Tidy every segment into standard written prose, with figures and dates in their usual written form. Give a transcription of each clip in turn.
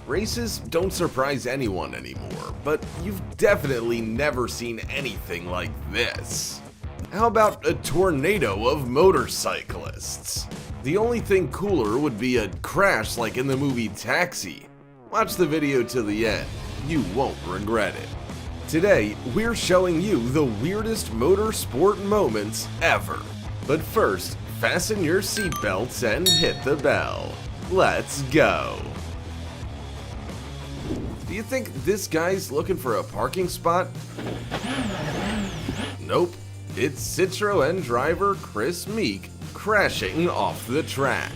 Races don't surprise anyone anymore, but you've definitely never seen anything like this. How about a tornado of motorcyclists? The only thing cooler would be a crash like in the movie Taxi. Watch the video to the end, you won't regret it. Today, we're showing you the weirdest motorsport moments ever. But first, fasten your seatbelts and hit the bell. Let's go! Do you think this guy's looking for a parking spot? Nope, it's Citroën driver Chris Meek crashing off the track.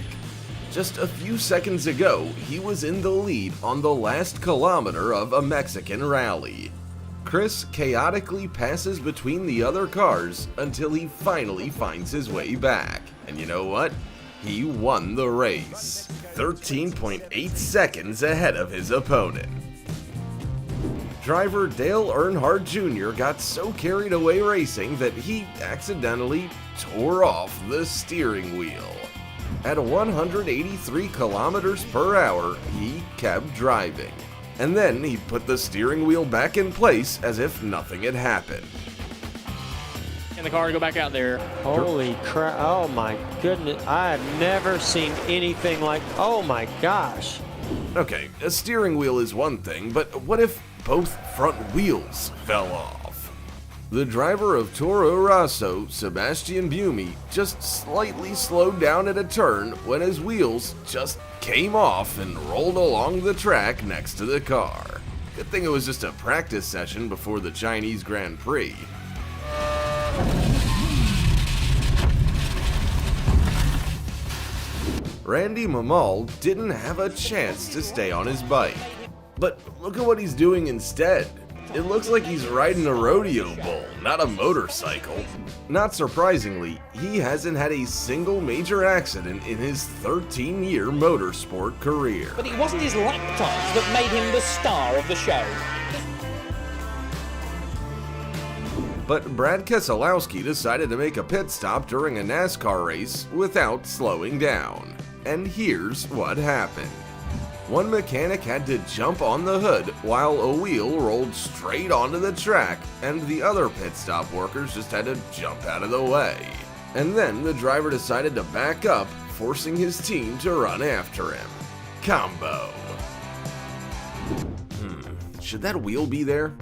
Just a few seconds ago, he was in the lead on the last kilometer of a Mexican rally. Chris chaotically passes between the other cars until he finally finds his way back. And you know what? He won the race, 13.8 seconds ahead of his opponent. Driver Dale Earnhardt Jr. got so carried away racing that he accidentally tore off the steering wheel. At 183 kilometers per hour, he kept driving. And then he put the steering wheel back in place as if nothing had happened. In the car, go back out there. Holy crap, oh my goodness, I have never seen anything like, oh my gosh. Okay, a steering wheel is one thing, but what if both front wheels fell off? The driver of Toro Rosso, Sebastian Buemi, just slightly slowed down at a turn when his wheels just came off and rolled along the track next to the car. Good thing it was just a practice session before the Chinese Grand Prix. Randy Mamal didn't have a chance to stay on his bike. But look at what he's doing instead. It looks like he's riding a rodeo bull, not a motorcycle. Not surprisingly, he hasn't had a single major accident in his 13-year motorsport career. But it wasn't his lap times that made him the star of the show. But Brad Keselowski decided to make a pit stop during a NASCAR race without slowing down. And here's what happened. One mechanic had to jump on the hood while a wheel rolled straight onto the track, and the other pit stop workers just had to jump out of the way. And then the driver decided to back up, forcing his team to run after him. Combo. Should that wheel be there?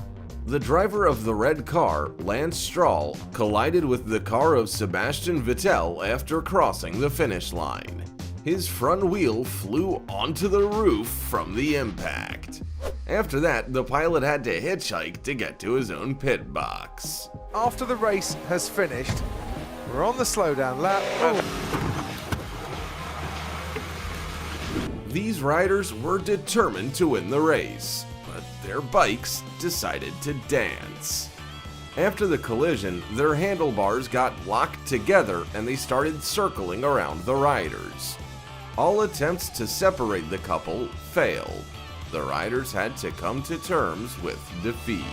The driver of the red car, Lance Stroll, collided with the car of Sebastian Vettel after crossing the finish line. His front wheel flew onto the roof from the impact. After that, the pilot had to hitchhike to get to his own pit box. After the race has finished, we're on the slowdown lap. These riders were determined to win the race, but their bikes decided to dance. After the collision, their handlebars got locked together and they started circling around the riders. All attempts to separate the couple failed. The riders had to come to terms with defeat.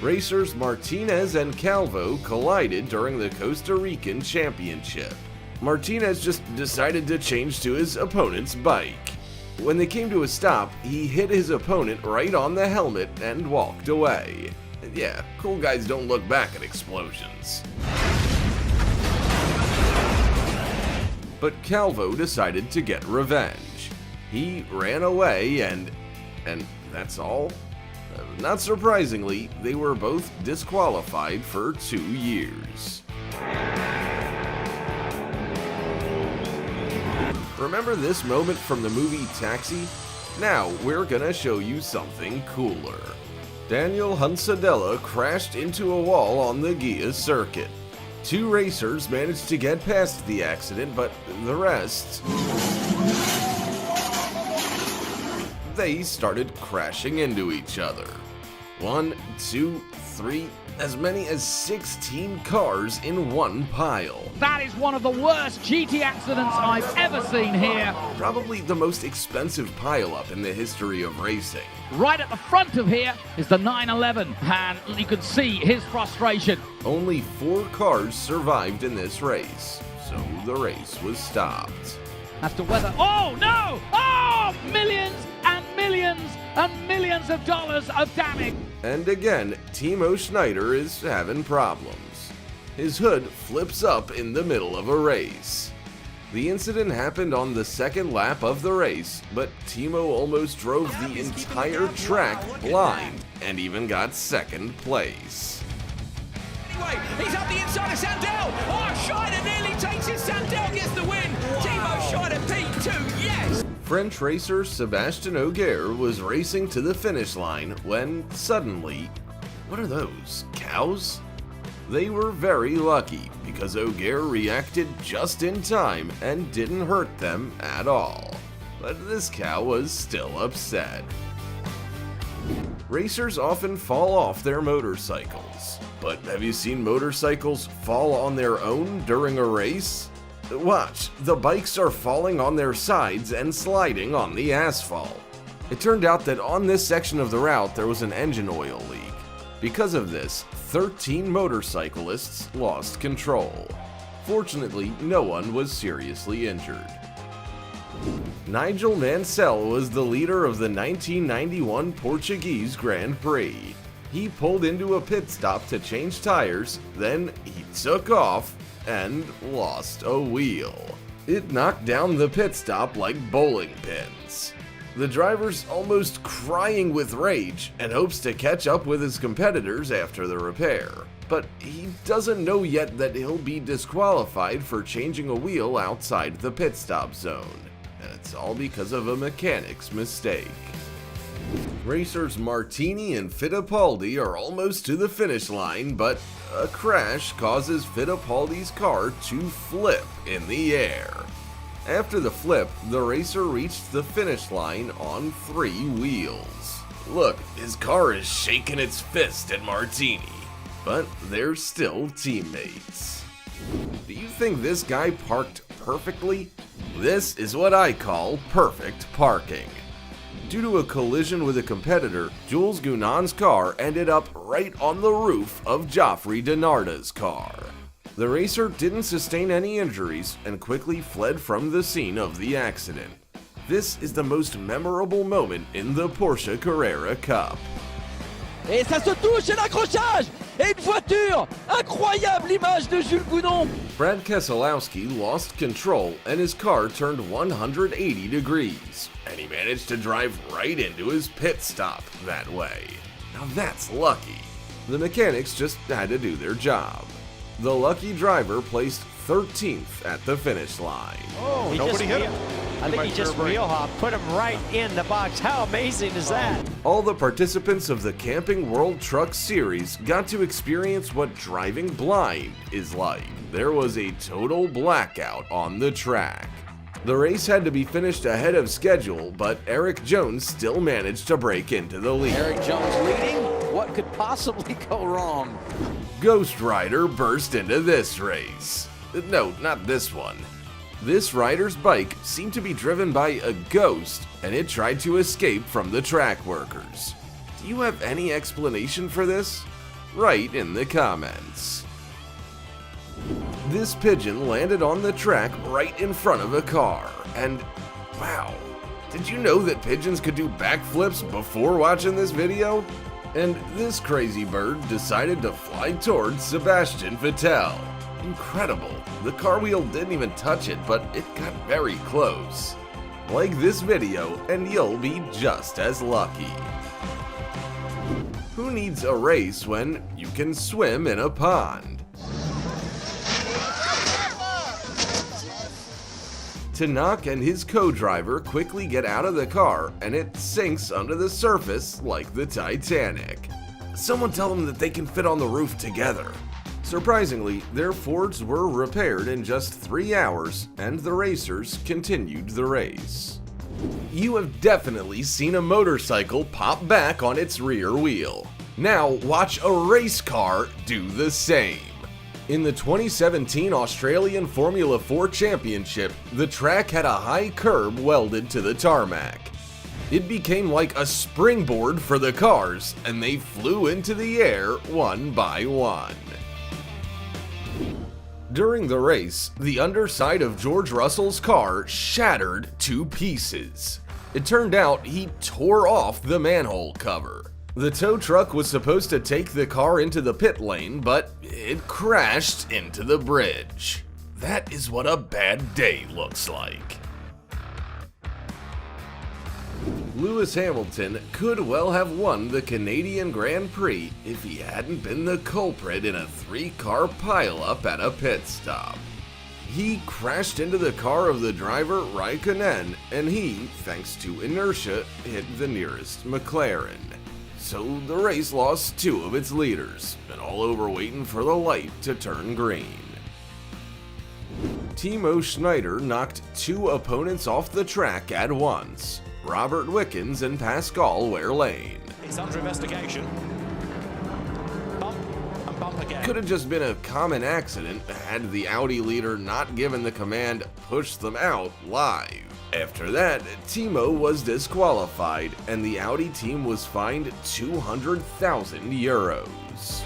Racers Martinez and Calvo collided during the Costa Rican Championship. Martinez just decided to change to his opponent's bike. When they came to a stop, he hit his opponent right on the helmet and walked away. Yeah, cool guys don't look back at explosions. But Calvo decided to get revenge. He ran away and that's all? Not surprisingly, they were both disqualified for 2 years. Remember this moment from the movie Taxi? Now we're gonna show you something cooler. Daniel Hunsadella crashed into a wall on the Ghia circuit. 2 racers managed to get past the accident, but the rest... they started crashing into each other. 1, 2, 3, as many as 16 cars in one pile. That is one of the worst GT accidents I've ever seen here. Probably the most expensive pileup in the history of racing. Right at the front of here is the 911, and you can see his frustration. Only 4 cars survived in this race, so the race was stopped. As to whether... Oh, no! Oh! Millions millions of dollars of damage. And again, Timo Schneider is having problems. His hood flips up in the middle of a race. The incident happened on the second lap of the race, but Timo almost drove the entire track blind and even got second place. Anyway, he's up the inside of Sandell. Oh, Schneider nearly takes it. Sandell gets the win. Timo Schneider P2, yes. French racer Sebastien Ogier was racing to the finish line when suddenly, what are those, cows? They were very lucky because Ogier reacted just in time and didn't hurt them at all. But this cow was still upset. Racers often fall off their motorcycles, but have you seen motorcycles fall on their own during a race? Watch, the bikes are falling on their sides and sliding on the asphalt. It turned out that on this section of the route there was an engine oil leak. Because of this, 13 motorcyclists lost control. Fortunately, no one was seriously injured. Nigel Mansell was the leader of the 1991 Portuguese Grand Prix. He pulled into a pit stop to change tires, then he took off and lost a wheel. It knocked down the pit stop like bowling pins. The driver's almost crying with rage and hopes to catch up with his competitors after the repair. But he doesn't know yet that he'll be disqualified for changing a wheel outside the pit stop zone. And it's all because of a mechanic's mistake. Racers Martini and Fittipaldi are almost to the finish line, but a crash causes Fittipaldi's car to flip in the air. After the flip, the racer reached the finish line on 3 wheels. Look, his car is shaking its fist at Martini, but they're still teammates. Do you think this guy parked perfectly? This is what I call perfect parking. Due to a collision with a competitor, Jules Gounon's car ended up right on the roof of Geoffrey Denarda's car. The racer didn't sustain any injuries and quickly fled from the scene of the accident. This is the most memorable moment in the Porsche Carrera Cup. Et ça se touche et l'accrochage et une voiture. Incroyable image de Jules Gounon. Brad Keselowski lost control and his car turned 180 degrees, and he managed to drive right into his pit stop that way. Now that's lucky. The mechanics just had to do their job. The lucky driver placed 13th at the finish line. Oh, nobody hit him. I think he just wheel hopped, put him right in the box. How amazing is that? All the participants of the Camping World Truck Series got to experience what driving blind is like. There was a total blackout on the track. The race had to be finished ahead of schedule, but Eric Jones still managed to break into the lead. Eric Jones leading. What could possibly go wrong? Ghost Rider burst into this race. No, not this one. This rider's bike seemed to be driven by a ghost, and it tried to escape from the track workers. Do you have any explanation for this? Write in the comments. This pigeon landed on the track right in front of a car, and wow, did you know that pigeons could do backflips before watching this video? And this crazy bird decided to fly towards Sebastian Vettel. Incredible, the car wheel didn't even touch it, but it got very close. Like this video and you'll be just as lucky. Who needs a race when you can swim in a pond? Tanak and his co-driver quickly get out of the car and it sinks under the surface like the Titanic. Someone tell them that they can fit on the roof together. Surprisingly, their Fords were repaired in just 3 hours and the racers continued the race. You have definitely seen a motorcycle pop back on its rear wheel. Now watch a race car do the same. In the 2017 Australian Formula 4 Championship, the track had a high curb welded to the tarmac. It became like a springboard for the cars, and they flew into the air one by one. During the race, the underside of George Russell's car shattered to pieces. It turned out he tore off the manhole cover. The tow truck was supposed to take the car into the pit lane, but it crashed into the bridge. That is what a bad day looks like. Lewis Hamilton could well have won the Canadian Grand Prix if he hadn't been the culprit in a 3-car pileup at a pit stop. He crashed into the car of the driver Raikkonen, and he, thanks to inertia, hit the nearest McLaren. So the race lost 2 of its leaders, and all over waiting for the light to turn green. Timo Schneider knocked 2 opponents off the track at once. Robert Wickens and Pascal Wehrlein. It's under investigation. Bump and bump again. Could have just been a common accident had the Audi leader not given the command "push them out" live. After that, Timo was disqualified and the Audi team was fined 200,000 euros.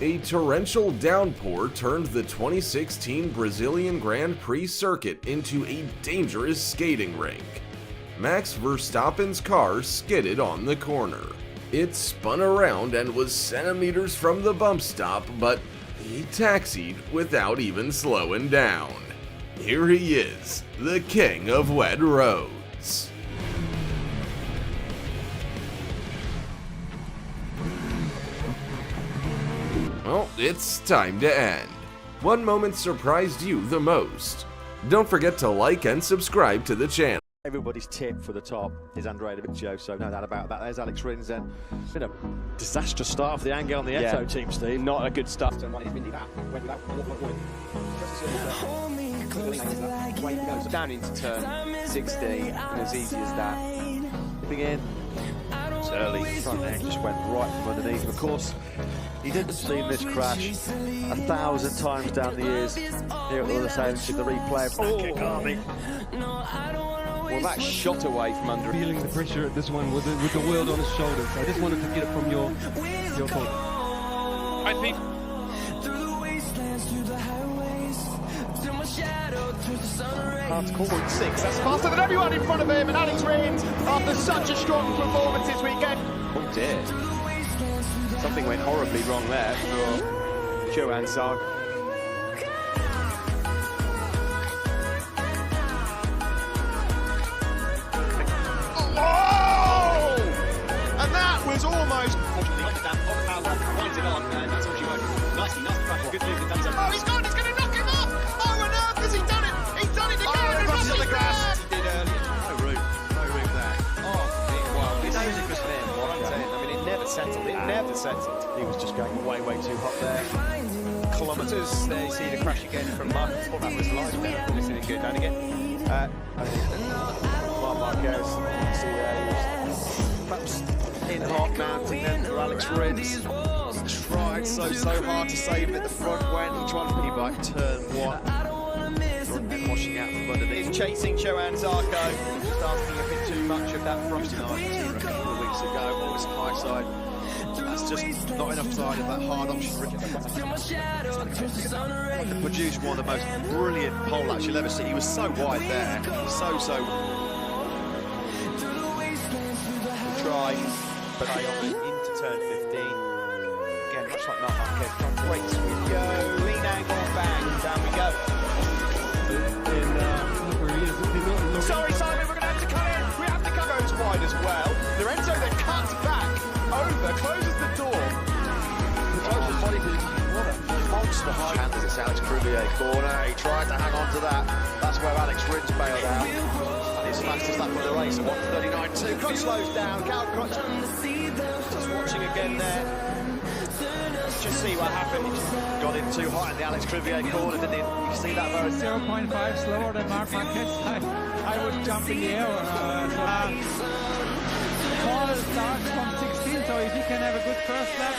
A torrential downpour turned the 2016 Brazilian Grand Prix circuit into a dangerous skating rink. Max Verstappen's car skidded on the corner. It spun around and was centimeters from the bump stop, but he taxied without even slowing down. Here he is, the king of wet roads. Well, it's time to end. One moment surprised you the most? Don't forget to like and subscribe to the channel. Everybody's tip for the top is Andrea David, so no doubt about that. There's Alex Rins then. It's been a disastrous start for the Angel on the Eto team, Steve. Not a good start. Down into turn 16, and as easy as that. Begin. It's early, front end just went right from underneath. Of course, he didn't see this crash 1,000 times down the years here at the other side. The replay. Well, that shot away from under. Feeling the pressure at this one with the world on his shoulders. I just wanted to get it from your point. I think. Past corner 6. That's faster than everyone in front of him. And Alex Rins, after such a strong performance this weekend. Oh dear. Something went horribly wrong there for Johan Zarco. Oh! And that was almost. Oh, he's gone! It's going to knock him off! Oh, on earth has he done it? He's done it again! Crosses on the grass. He did earlier. No room there. Well, it's only just there. I mean, it never settled. It never settled. He was just going way too hot there. Kilometres. There you see the crash again from Mark. I thought that was live there. This is good. Down again. Mark Marquez, see there, he was perhaps in hot mountain then for Alex Rins. Tried so hard to save it at the front when he tried to piggyback turn 1. Front end washing out from underneath. He's chasing Johan Zarco. Just asking a bit too much of that from tonight. A couple of weeks ago, always high side. That's just not enough side of that hard option. Produced one of the most brilliant pole laps you'll ever see. He was so wide there, so. Try, but into turn 15. Again, much like Mark Marquez, great sweep go, lean angle, bang, down we go. Sorry, Simon, we're going to have to come in. We have to come out wide as well. Lorenzo then cuts back over, closes the door. Closes body to what a monster high hand as it's Alex Crivier corner. He tried to hang on to that. That's where Alex Rins bailed out. And his fastest lap of the race at 1:39.2. Crutch slows down, Cal Crutch just watching again there. Let's just see what happened. He just got in too hot in the Alex Crivier corner, didn't he? You see that, Varys? 0.5 slower than Mark Marquez. I would jump in the air. Paul starts from 16, so if he can have a good first lap.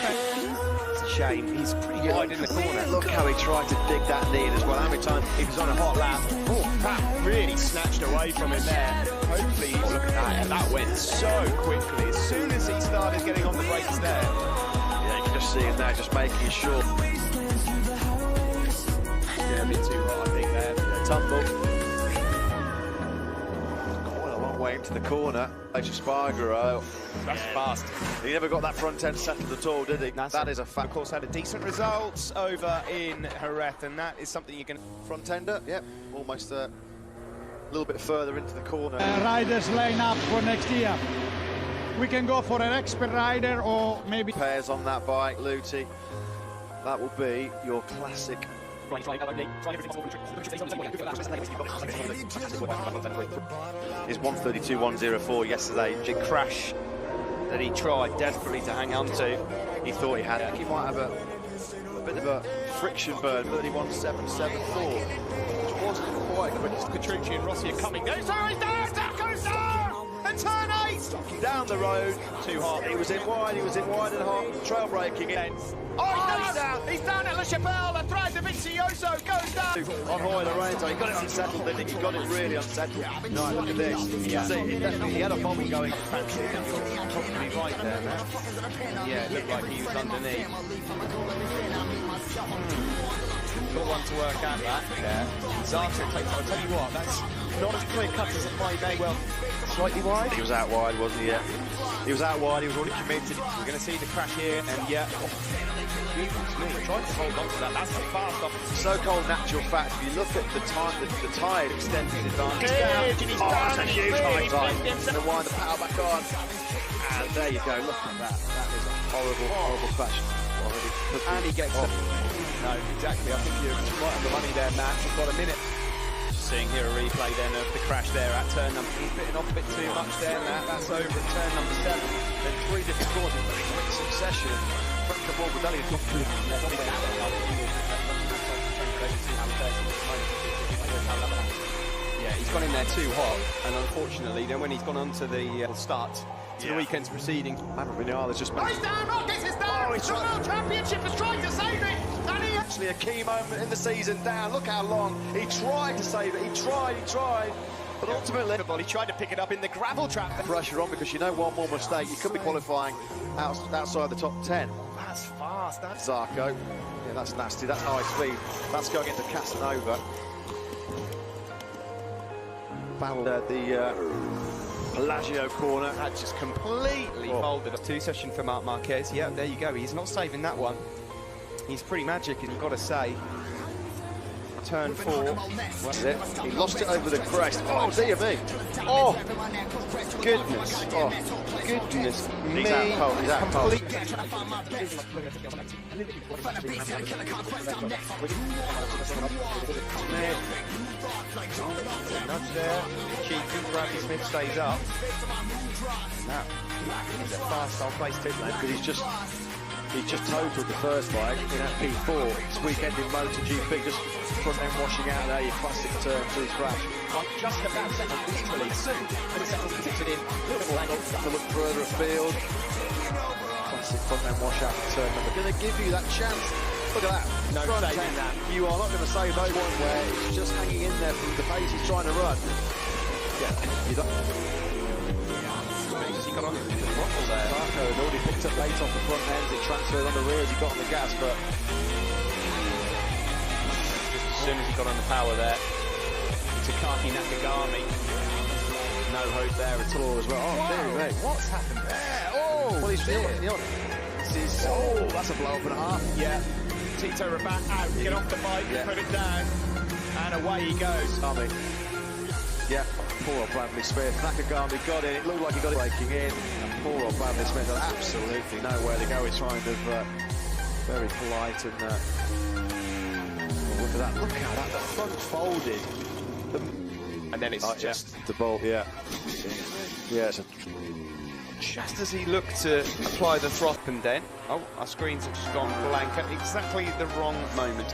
It's a shame. He's pretty wide in the corner. Look how he tried to dig that knee in as well. How many times He was on a hot lap. Oh, that really snatched away from him there. Hopefully, look at that. And that went so quickly. As soon as he started getting on the brakes there. Yeah, you can just see him there, just making sure. Yeah, a bit too hot, I think, there. Tumble. came to the corner. Spargaro. That's fast. He never got that front end settled at all, did he? That is a fact. Of course, had a decent result over in Jerez, and that is something you can. Front ender, yep, almost a little bit further into the corner. Riders line up for next year. We can go for an expert rider or maybe pairs on that bike, Luty. That will be your classic. Is 132.104 yesterday. Big crash that he tried desperately to hang on to. He thought he had. He might have a bit of a friction burn. 31.774, which wasn't quite quick. Petrucci and Rossi are coming. Goes down, goes down! And turn 8! Down the road, too hot. He was in wide and hot. Trail braking in. Oh, he's down at La Chapelle. The thread of Vicioso goes down. On Hoy Lorenzo, he got it unsettled, didn't he? He got it really unsettled. No, look at this. You can see, he had a bobble going. Probably right there, man. Yeah, it looked like he was underneath. Got one to work out that. Yeah. Zata takes. I'll tell you what, that's not as clear cut as it might be. Well, slightly wide. He was out wide, wasn't he? Yeah. He was out wide. He was already committed. We're going to see the crash here, and yeah. Trying to hold on to that. That's a fast off. So-called natural fact. If you look at the time, the tide extended advantage. That's a huge high tide. To wind the power back on, and there you go. Look at that. That is a horrible crash. And he gets it. No, exactly. I think you're right on the money there, Matt. We've got a minute. Seeing here a replay then of the crash there at turn number. He's bitten off a bit too much there, Matt. That's over at turn number 7. Then 3 different scores in very quick succession. The ball with Elliot. Yeah, he's gone in there too hot, and unfortunately, then when he's gone on to the start to the weekend's proceedings, Vinales just Oh, he's down! Rockets is down! The World Championship has tried to save it! And he actually a key moment in the season down. Look how long he tried to save it. He tried. But ultimately, he tried to pick it up in the gravel trap. Pressure on, because you know one more mistake, you could be qualifying outside the top 10. That's fast. That's Zarco. Yeah, that's nasty. That's high speed. That's going into Casanova. Battle at the Pelagio corner. That just completely folded up. 2 session for Marc Marquez. Yeah, there you go. He's not saving that one. He's pretty magic, and you've got to say. Turn 4. He lost it over the crest. Oh, dear me. Oh, goodness. Oh, goodness me. He's out cold. He's out cold. Nudge there. Cheeky. Bradley Smith stays up. Now, he's a fast old place to land, because he just totaled the first leg in that P4. This weekend in MotorGP, just front end washing out there, your classic turn 2 crash. Just about second, literally soon. And it's puts it in. Little angle. To look further afield. Classic front end wash out of turn number. Going to give you that chance. Look at that. No saving that. You are not going to save those one where it's just hanging in there from the pace he's trying to run. Yeah, you don't. He got on the throttle there. Marco had already picked up late off the front end. It transferred on the rear as he got on the gas, but as soon as he got on the power there, Takaki Nakagami. No hope there at all as well. Oh, dear me. What's happened there? Oh, well, he's still on. This is, that's a blow up and a half. Yeah. Tito Rabat out, get off the bike, put it down, and away he goes. Yeah, poor old Bradley Smith. Nakagami got in. It looked like he got it breaking in. And poor old Bradley Smith had absolutely nowhere to go. He's kind of very polite and look at that. Look how that front folded. And then it's just the bolt. Yeah. Yeah. Just as he looked to apply the throttle, and then our screens have just gone blank at exactly the wrong moment.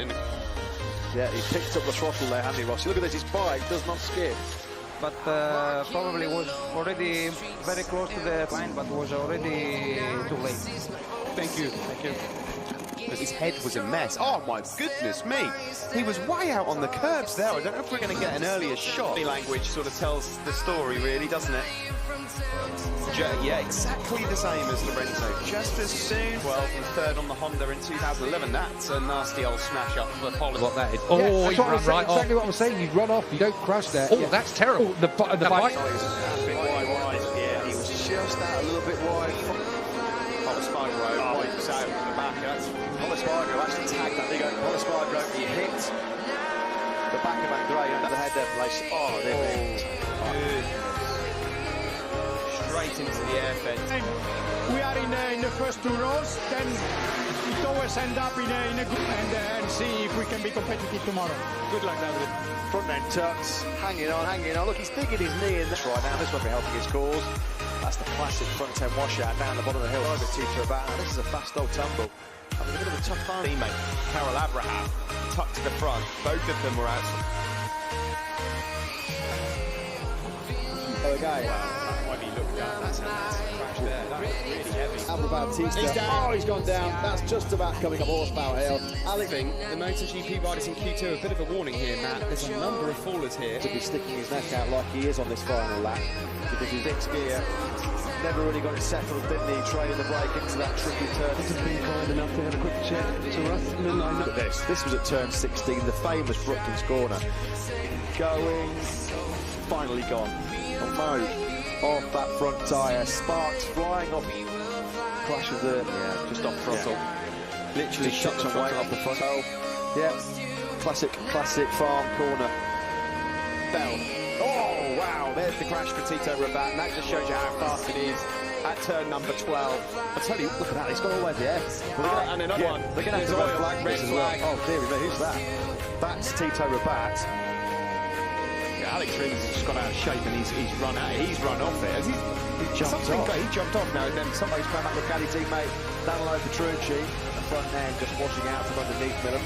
Yeah, he picked up the throttle there, hadn't he, Rossi? Look at this, his bike does not skip. But probably was already very close to the line, but was already too late. Thank you. His head was a mess. Oh my goodness me! He was way out on the curbs there. I don't know if we're going to get an earlier shot. Body language sort of tells the story, really, doesn't it? Yeah, exactly the same as Lorenzo. Just as soon. 12 and 3rd on the Honda in 2011. That's a nasty old smash up for Holland. What that is? Oh, yeah, exactly what I'm saying. You run off. You don't crash there. Oh, yeah. That's terrible. Oh, the bike. Bit wide just out a little bit wide. Motorsports points out from the back. Motorsports actually tagged that. There you go. Motorsports, he hit the back of Andrea under the head there, place. Oh, straight into the air fence. We are in the first 2 rows, then it always end up in a good and see if we can be competitive tomorrow. Good luck there with it. Front end tucks, hanging on. Look, he's digging his knee in this right now. This won't be helping his cause. That's the classic front end washout down the bottom of the hill. Over Tito about. This is a fast old tumble. I mean, a bit of a tough find. Teammate Carol Abraham tucked to the front. Both of them were out. Okay. Might be looked at. That's a massive crash there. That was really heavy. Bautista. He's down. Oh, he's gone down. That's just about coming up horsepower hill. Alex, the MotoGP riders in Q2, a bit of a warning here, Matt. There's a number of fallers here. To be sticking his neck out like he is on this final lap, because his next gear never really got it settled, didn't he? Trailing the brake into that tricky turn. Hasn't been kind enough to have a quick check to us. And then I know This was at turn 16, the famous Brooklands corner. Going, finally gone. Mode off that front tyre, sparks flying off. Clash of the, just off frontal. Literally shot some weight off the front. Yeah, classic farm corner. Bell. Oh, wow, there's the crash for Tito Rabat, and that just shows you how fast it is at turn number 12. I tell you, look at that, he's got all the way there. And another one. They're going to have to red flag as well. Oh, dear me, who's that? That's Tito Rabat. Alex Rins has just got out of shape and he's run out. He's run off it. He jumped off now, and then somebody's come up with Caddy teammate Danilo Petrucci. The front end just washing out from underneath Miller.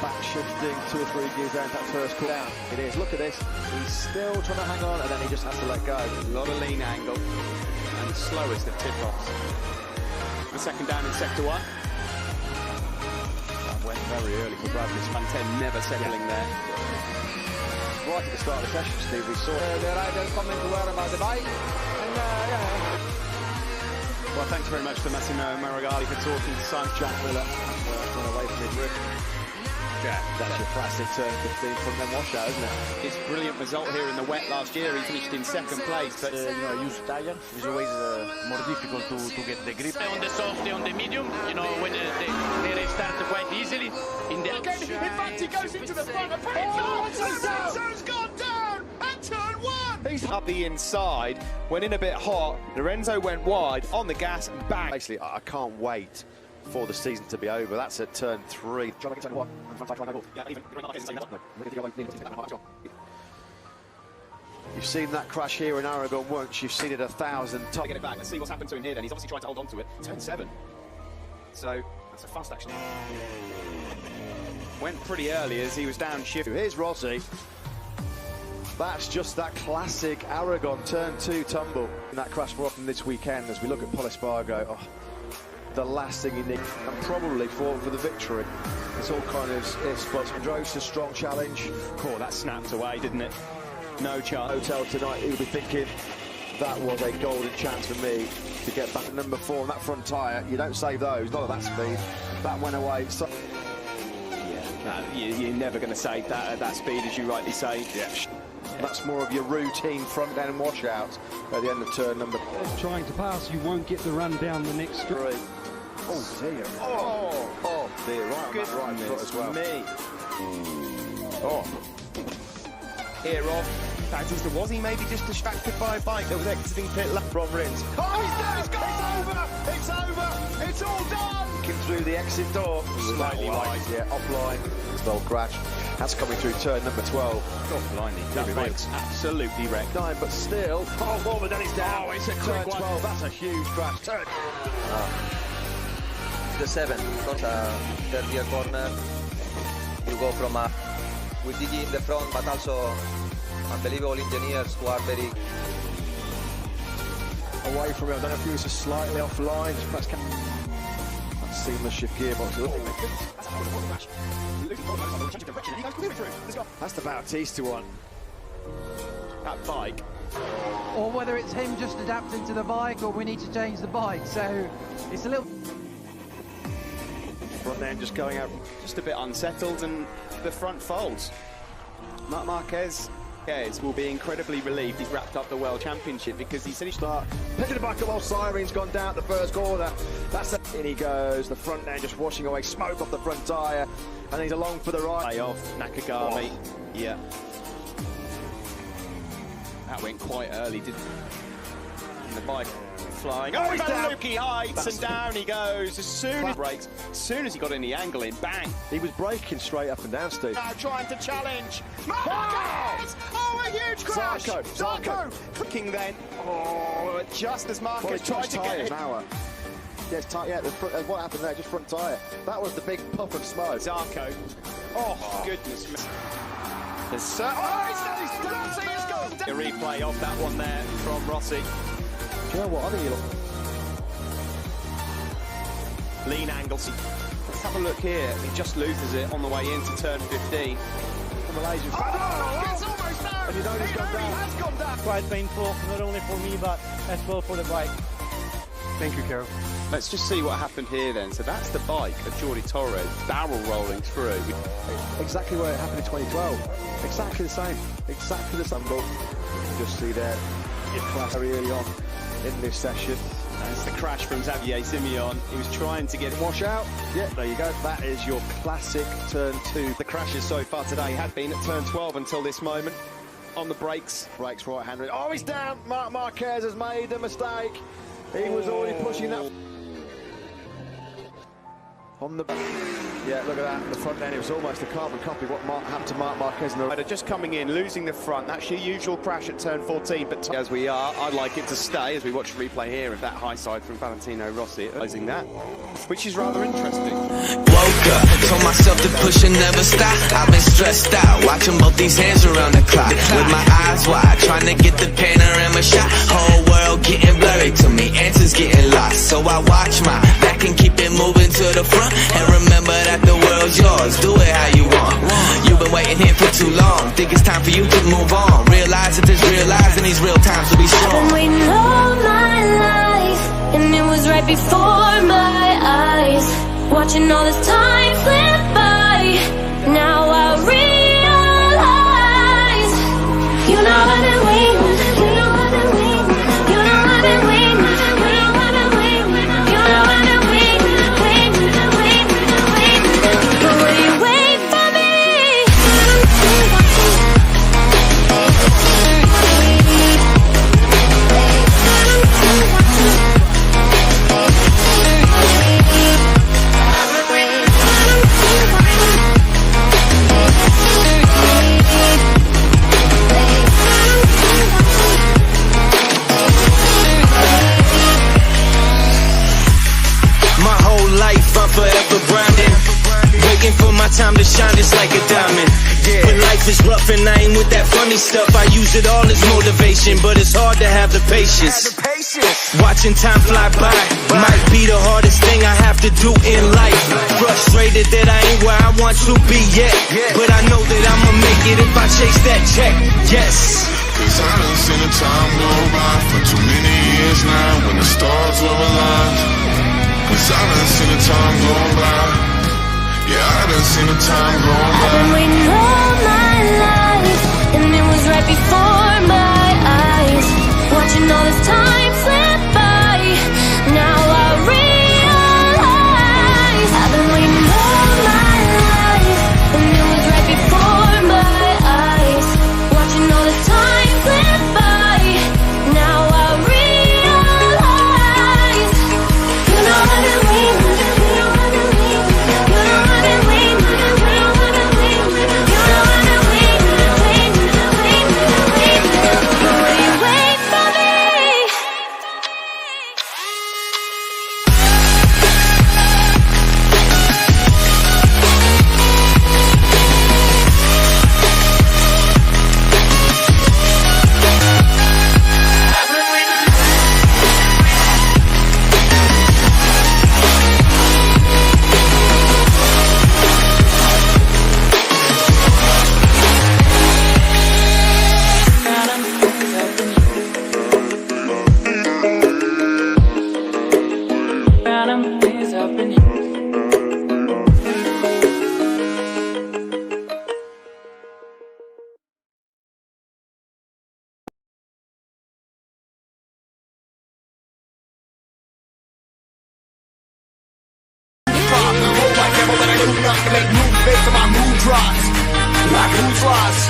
Back shifting 2 or 3 gears down that first cool down. It is, look at this. He's still trying to hang on, and then he just has to let go. A lot of lean angle and the slowest of tip-offs. The second down in sector 1. That went very early for Bradley. Span 10 never settling there. Right at the start of the session, Steve, we saw the riders coming to learn about the bike. And Well, thanks very much to Massimo Marigali for talking to Simon Jack Miller. Away from mid-rip. Yeah, that's your classic turn 15 from them washout, isn't it? It's a brilliant result here in the wet last year. He finished in 2nd place. But use tire is always more difficult to get the grip. On the soft, on the medium, you know, when they start quite easily. In fact, he goes into the front. Lorenzo's gone down at turn 1. he's up the inside, went in a bit hot. Lorenzo went wide on the gas and bang. Basically, I can't wait for the season to be over. That's at turn 3. You've seen that crash here in Aragon once, you've seen it 1,000 times. Get it back, let's see what's happened to him here then. He's obviously trying to hold on to it. Turn 7. So, that's a fast action. Went pretty early as he was downshift. Here's Rossi. That's just that classic Aragon turn 2 tumble. And that crash more often this weekend as we look at Polispargo. Oh, the last thing he needed, and probably fought for the victory. It's all kind of ifs, buts. Drost a strong challenge. Oh, that snapped away, didn't it? No chance. Hotel tonight, he'll be thinking, that was a golden chance for me to get back to number 4 on that front tyre. You don't save those, not at that speed. That went away. So no, you're never going to save that at that speed, as you rightly say. Yeah. That's more of your routine front down wash-out at the end of turn number. Trying to pass, you won't get the run down the next straight. Oh dear. Oh dear. Right on that right foot as well. Me. Oh. Ear off. Bautista, was he maybe just distracted by a bike that was exiting pit lap from Rins? Oh, he's done! It's over! It's over! It's all done! Looking through the exit door. Slightly wide. Yeah, offline. Spell crash. That's coming through turn number 12. God blimey. That bike's absolutely wrecked. 9, but still. Oh, more than it's down. Oh, it's a turn quick 12. That's a huge crash. Turn. The 7, not a third gear corner. You go from with Didi in the front, but also unbelievable engineers who are very away from it. I don't know if he was just slightly offline. That's seamless shift gearbox. That's the Bautista one. That bike. Or whether it's him just adapting to the bike, or we need to change the bike. So it's a little. Front end just going out. Just a bit unsettled, and the front folds. Marc Marquez Marquez will be incredibly relieved he's wrapped up the World Championship because he said he start picking it back up while Siren's gone down the first corner. That's it. In he goes, the front end just washing away smoke off the front tyre, and he's along for the ride. Play off Nakagami. Yeah. That went quite early, didn't it? And the bike flying. Oh, he's down. Lukey heights and down he goes. As soon as brakes, as soon as he got in the angle in, bang. He was braking straight up and down, Steve. Now trying to challenge. Marquez! Oh, a huge crash! Zarco. Clicking then. Oh, just as Marquez tried to get it. Yes, yeah, what happened there? Just front tyre. That was the big puff of smoke. Zarco. Oh, goodness me. He's gone down. A replay of that one there from Rossi. Do you know what? I think he looked. Lean angles. Let's have a look here. He just loses it on the way into turn 15. Malaysian. It's almost down. And you know he's gone down. Has gone down. Quite painful, not only for me, but as well for the bike. Thank you, Carol. Let's just see what happened here then. So that's the bike of Jordi Torres barrel rolling through. Exactly where it happened in 2012. Exactly the same. Exactly the same. But you just see there, it crashed very early on in this session. That's the crash from Xavier Simeon. He was trying to get it. Wash out. Yeah, there you go. That is your classic turn 2. The crashes so far today had been at turn 12 until this moment. On the brakes. Brakes right hand. Oh, he's down. Marc Marquez has made a mistake. He was already pushing that. On the back. Yeah, look at that. The front end, it was almost a carbon copy of what happened to Marc Marquez. Just coming in, losing the front. That's your usual crash at turn 14. But as we are, I'd like it to stay as we watch the replay here of that high side from Valentino Rossi, using that, which is rather interesting. Woke up, told myself to push and never stop. I've been stressed out, watching both these hands around the clock. With my eyes wide, trying to get the panorama shot. Whole world getting blurry to me, answers getting lost. So I watch my back and keep it moving to the front. And remember that the world's yours, do it how you want. You've been waiting here for too long, think it's time for you to move on. Realize that there's realizing these real times to be strong. I've been waiting all my life, and it was right before my eyes. Watching all this time slip by, now I realize. You know I've been waiting, you know I've been waiting, you know I've been waiting, you know I've been waiting, you know I've been forever grinding, waiting for my time to shine just like a diamond. When life is rough and I ain't with that funny stuff, I use it all as motivation, but it's hard to have the patience. Watching time fly by might be the hardest thing I have to do in life. Frustrated that I ain't where I want to be yet, but I know that I'ma make it if I chase that check. Yes. Cause I done seen the time go by for too many years now when the stars were aligned. Cause I done seen the time go by. Yeah, I done seen the time go by. I've been waiting all my life, and it was right before my eyes. Watching all this time slip by, now I realize. I've been waiting all my life, and it was right before my eyes. Watching all this time slip by, now I realize. You know I've been waiting, you know I've been waiting, you know I've been waiting, you know I've been waiting, you know up to make moves based on my mood drops. Like who's lost?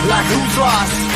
Like who's lost?